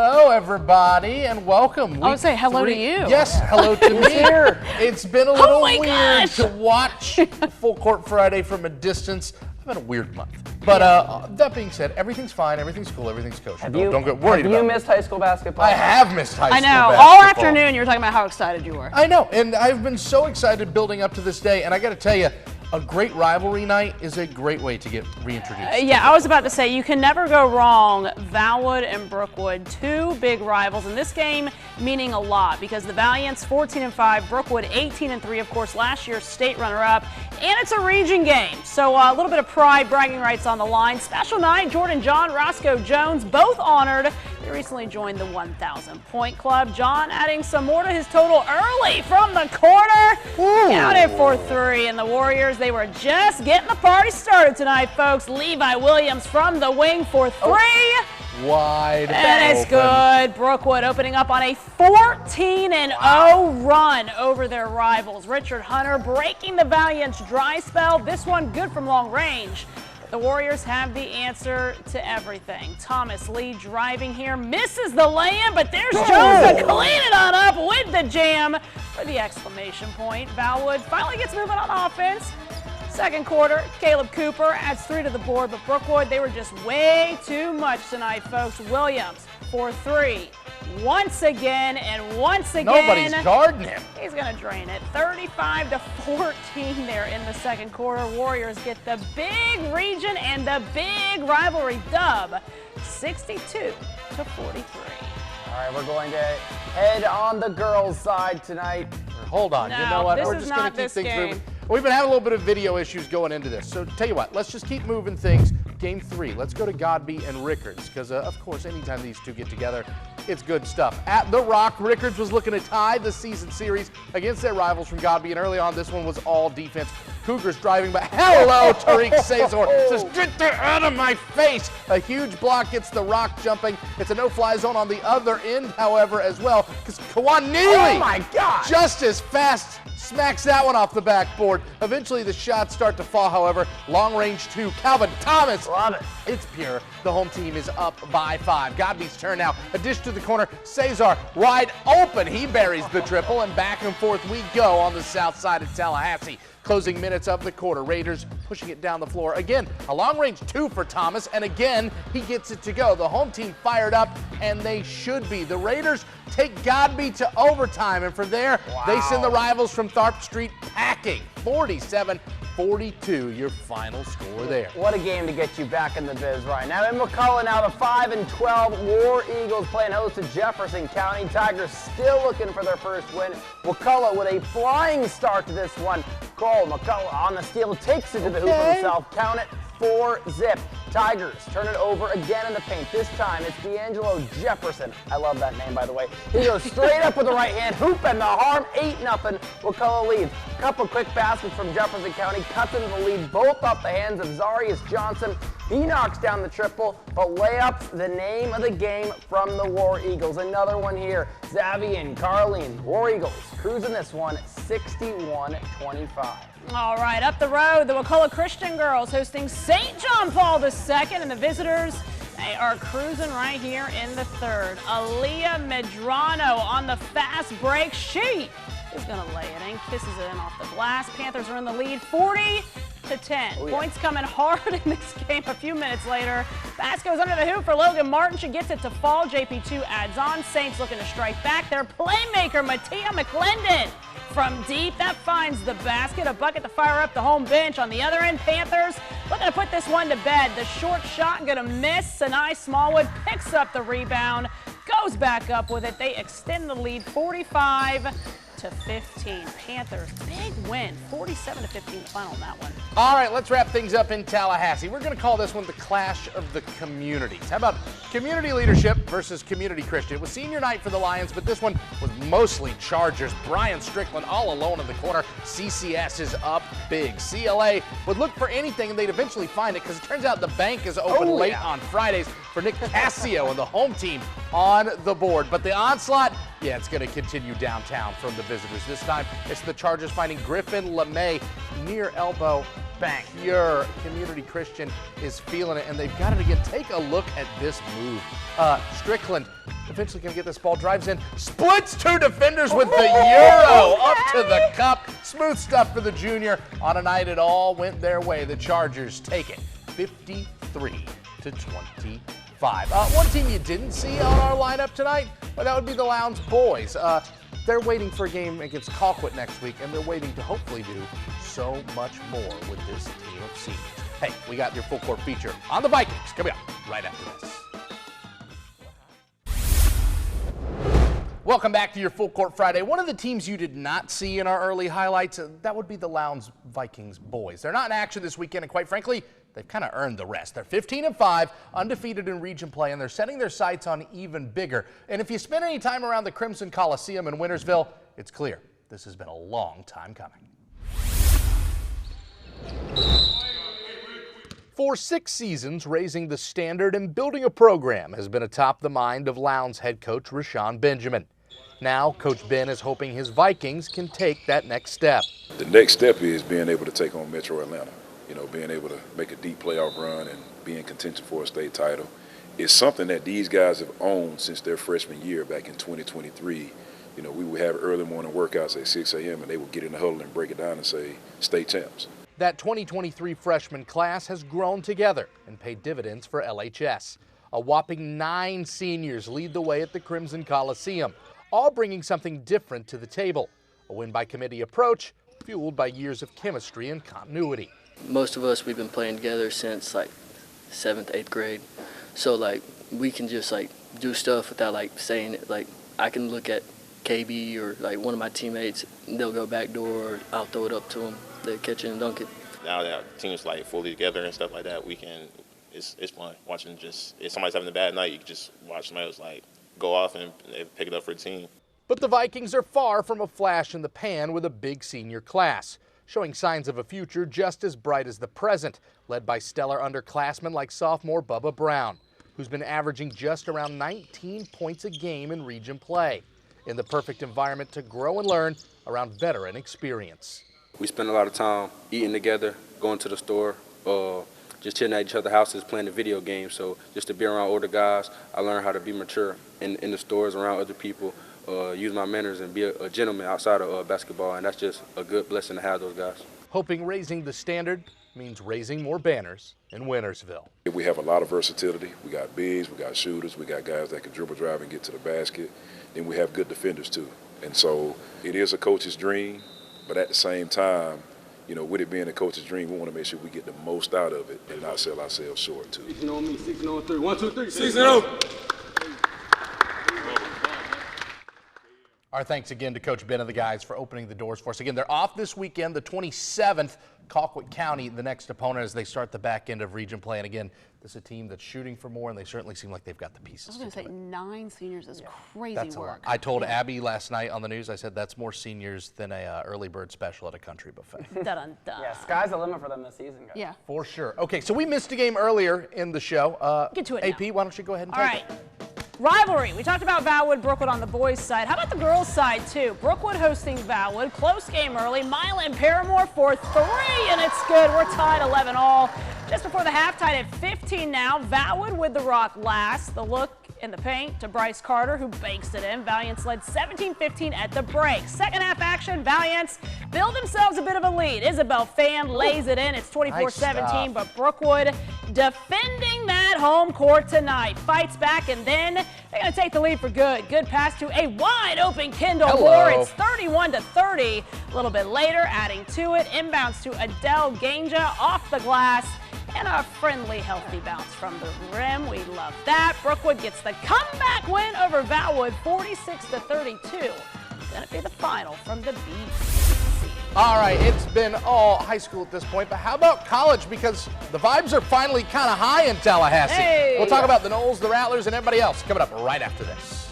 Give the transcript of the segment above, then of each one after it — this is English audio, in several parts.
Hello, everybody, and welcome. I would say hello to you. Yes, hello to me. It's been a little weird to watch Full Court Friday from a distance. It's been a weird month. But that being said, everything's fine, everything's cool, everything's kosher. Don't get worried about it. Have you missed high school basketball? I have missed high school basketball. I know. All afternoon you were talking about how excited you were. I know, and I've been so excited building up to this day, and I got to tell you, a great rivalry night is a great way to get reintroduced. Yeah, I was about to say, you can never go wrong. Valwood and Brookwood, two big rivals, and this game meaning a lot because the Valiants 14-5, Brookwood 18-3, of course, last year's state runner-up, and it's a region game. So a little bit of pride, bragging rights on the line. Special night, Jordan John, Roscoe Jones, both honored. They recently joined the 1,000-point club. John adding some more to his total early from the corner. Counted for three, and the Warriors, they were just getting the party started tonight, folks. Levi Williams from the wing for three. Wide And it's good. Brookwood opening up on a 14-0 run over their rivals. Richard Hunter breaking the Valiants' dry spell. This one good from long range. The Warriors have the answer to everything. Thomas Lee driving here, misses the lay-in, but there's Jones to clean it on up with the jam for the exclamation point. Valwood finally gets moving on offense. Second quarter, Caleb Cooper adds 3 to the board, but Brookwood, they were just way too much tonight, folks. Williams for 3. Once again, Nobody's guarding him. He's going to drain it. 35-14 there in the second quarter. Warriors get the big region and the big rivalry dub, 62-43. All right, we're going to head on the girls' side tonight. Hold on. No, you know what? this We're is just going not to keep this things game. moving. We've been having a little bit of video issues going into this. So tell you what, let's just keep moving things. Game 3, let's go to Godby and Rickards because, of course, anytime these two get together, it's good stuff. At The Rock, Rickards was looking to tie the season series against their rivals from Godby, and early on, this one was all defense. Cougars driving, but hello, Tariq Cesar says, get that out of my face. A huge block gets The Rock jumping. It's a no-fly zone on the other end, however, as well, because Kawan Neely, oh my God, just as fast, smacks that one off the backboard. Eventually, the shots start to fall, however. Long range 2, Calvin Thomas. Love it. It's pure. The home team is up by 5. Godby's turn now. A dish to the corner. Cesar wide open. He buries the triple, and back and forth we go on the south side of Tallahassee. Closing minutes of the quarter. Raiders pushing it down the floor. Again, a long range 2 for Thomas, and again, he gets it to go. The home team fired up, and they should be. The Raiders take Godby to overtime, and from there, they send the rivals from Tharp Street packing. 47-42, your final score there. What a game to get you back in the biz right now. In Wakulla now, the 5-12 War Eagles playing host to Jefferson County. Tigers still looking for their first win. Wakulla with a flying start to this one. Cole McCullough on the steal, takes it to the hoop himself. Count it, 4-zip. Tigers turn it over again in the paint. This time it's D'Angelo Jefferson. I love that name, by the way. He goes straight up with the right hand, hoop and the harm, 8-0. Wakulla leads. Couple quick baskets from Jefferson County, cuts into the lead, both off the hands of Zarius Johnson. He knocks down the triple, but layups the name of the game from the War Eagles. Another one here, Xavier and Carlene. War Eagles cruising this one, 61-25. All right, up the road, the Wakulla Christian girls hosting St. John Paul II, and the visitors, they are cruising right here in the third. Aaliyah Medrano on the fast break. She is going to lay it in, kisses it in off the glass. Panthers are in the lead, 40-10. Points coming hard in this game a few minutes later. Pass goes under the hoop for Logan Martin. She gets it to fall. JP2 adds on. Saints looking to strike back. Their playmaker, Mattia McClendon, from deep, that finds the basket. A bucket to fire up the home bench. On the other end, Panthers looking to put this one to bed. The short shot going to miss. Sinai Smallwood picks up the rebound, goes back up with it. They extend the lead 45-15. Panthers, big win, 47-15 the final on that one. All right, let's wrap things up in Tallahassee. We're going to call this one the Clash of the Communities. How about community leadership versus community Christian? It was senior night for the Lions, but this one was mostly Chargers. Brian Strickland all alone in the corner. CCS is up big. CLA would look for anything, and they'd eventually find it because it turns out the bank is open late on Fridays for Nick Cassio and the home team on the board. But the onslaught, yeah, it's going to continue downtown from the visitors. This time, it's the Chargers finding Griffin LeMay near elbow. Bang. Pure community Christian is feeling it, and they've got it again. Take a look at this move. Strickland eventually going to get this ball, drives in, splits two defenders with the Euro up to the cup. Smooth stuff for the junior on a night it all went their way. The Chargers take it 53-25. One team you didn't see on our lineup tonight, well, that would be the Lowndes boys. They're waiting for a game against Colquitt next week, and they're waiting to hopefully do so much more with this team of seniors. Hey, we got your full court feature on the Vikings coming up right after this. Welcome back to your Full Court Friday. One of the teams you did not see in our early highlights, that would be the Lowndes Vikings boys. They're not in action this weekend, and quite frankly, they've kind of earned the rest. They're 15-5, undefeated in region play, and they're setting their sights on even bigger. And if you spend any time around the Crimson Coliseum in Wintersville, it's clear this has been a long time coming. For 6 seasons, raising the standard and building a program has been atop the mind of Lowndes head coach Rashawn Benjamin. Now, Coach Ben is hoping his Vikings can take that next step. The next step is being able to take on Metro Atlanta. You know, being able to make a deep playoff run and be in contention for a state title. It's something that these guys have owned since their freshman year back in 2023. You know, we would have early morning workouts at 6 a.m. and they would get in the huddle and break it down and say, state champs. That 2023 freshman class has grown together and paid dividends for LHS. A whopping 9 seniors lead the way at the Crimson Coliseum, all bringing something different to the table. A win-by-committee approach fueled by years of chemistry and continuity. Most of us, we've been playing together since like 7th, 8th grade. So like we can just like do stuff without like saying it. Like I can look at KB or like one of my teammates, they'll go back door, or I'll throw it up to them. They catch it and dunk it. Now that our team's like fully together and stuff like that, we can. It's fun watching. Just if somebody's having a bad night, you can just watch somebody else like go off and pick it up for the team. But the Vikings are far from a flash in the pan with a big senior class, showing signs of a future just as bright as the present, led by stellar underclassmen like sophomore Bubba Brown, who's been averaging just around 19 points a game in region play, in the perfect environment to grow and learn around veteran experience. We spend a lot of time eating together, going to the store, just chilling at each other's houses, playing the video games. So just to be around older guys, I learned how to be mature in the stores, around other people, use my manners and be a gentleman outside of basketball, and that's just a good blessing to have those guys. Hoping raising the standard means raising more banners in Wintersville. We have a lot of versatility. We got bigs, we got shooters, we got guys that can dribble, drive, and get to the basket. Then we have good defenders too. And so it is a coach's dream, but at the same time, you know, with it being a coach's dream, we want to make sure we get the most out of it and not sell ourselves short too. 6 on me, 6 on 3. 1, 2, 3. 6 0. Our thanks again to Coach Ben and the guys for opening the doors for us. Again, they're off this weekend, the 27th, Colquitt County, the next opponent as they start the back end of region play. And again, this is a team that's shooting for more, and they certainly seem like they've got the pieces. I was going to say 9 seniors is crazy that's work. A lot. I told Abby last night on the news, I said that's more seniors than a early bird special at a country buffet. Dun-dun-dun. Yeah, sky's the limit for them this season, guys. Yeah. For sure. Okay, so we missed a game earlier in the show. Get to it AP, now. why don't you go ahead and All take right. it? Rivalry. We talked about Valwood, Brookwood on the boys' side. How about the girls' side, too? Brookwood hosting Valwood. Close game early. Mila and Paramore for 3, and it's good. We're tied 11-all. Just before the halftime at 15 now. Valwood with the rock last. The look in the paint to Bryce Carter, who banks it in. Valiants led 17-15 at the break. Second half action, Valiants build themselves a bit of a lead. Isabel Fan lays it in. It's 24-17, but Brookwood defending that home court tonight. Fights back, and then they're going to take the lead for good. Good pass to a wide-open Kendall Moore. It's 31-30. A little bit later, adding to it. Inbounds to Adele Ganja off the glass. And a friendly, healthy bounce from the rim. We love that. Brookwood gets the comeback win over Valwood, 46-32. Gonna be the final from the BCC. All right, it's been all high school at this point, but how about college? Because the vibes are finally kind of high in Tallahassee. Hey. We'll talk about the Knowles, the Rattlers, and everybody else coming up right after this.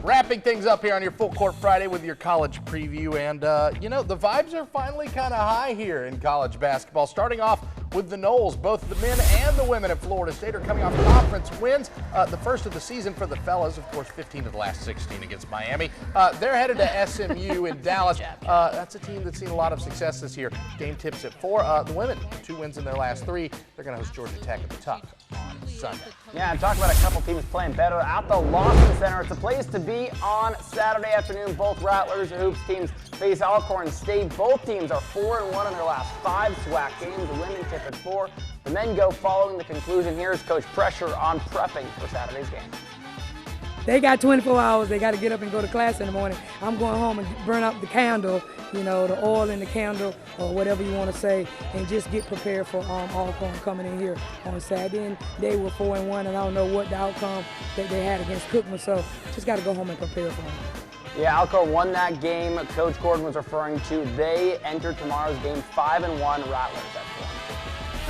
Wrapping things up here on your Full Court Friday with your college preview, and you know, the vibes are finally kind of high here in college basketball. Starting off with the Knowles, both the men and the women at Florida State are coming off conference wins. The first of the season for the fellas, of course, 15 of the last 16 against Miami. They're headed to SMU in Dallas. That's a team that's seen a lot of success this year. Game tips at 4. The women, 2 wins in their last 3. They're going to host Georgia Tech at the Tuck on Sunday. Yeah, and talk about a couple teams playing better at the Lawson Center. It's a place to be on Saturday afternoon. Both Rattlers and Hoops teams face Alcorn State. Both teams are 4-1 in their last 5 SWAC games. The women tip at 4. The men go following the conclusion. Here's Coach Pressure on prepping for Saturday's game. They got 24 hours. They got to get up and go to class in the morning. I'm going home and burn up the candle, you know, the oil in the candle or whatever you want to say, and just get prepared for Alcorn coming in here on Saturday. And they were 4-1, and I don't know what the outcome that they had against Cookman, so just got to go home and prepare for them. Yeah, Alcorn won that game. Coach Gordon was referring to. They entered tomorrow's game 5-1. Rattlers at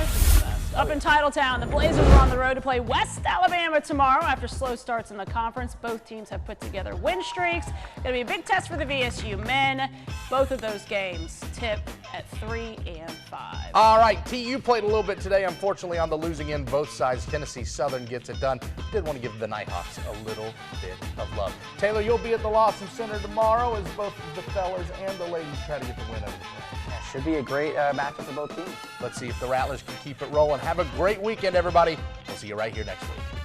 4. Up in Titletown, the Blazers are on the road to play West Alabama tomorrow after slow starts in the conference. Both teams have put together win streaks. Going to be a big test for the VSU men. Both of those games tip at 3 and 5. All right, TU played a little bit today, unfortunately, on the losing end, both sides. Tennessee Southern gets it done. Did want to give the Nighthawks a little bit of love. Taylor, you'll be at the Lawson Center tomorrow as both the fellas and the ladies try to get the win over the Flames. Should be a great matchup for both teams. Let's see if the Rattlers can keep it rolling. Have a great weekend, everybody. We'll see you right here next week.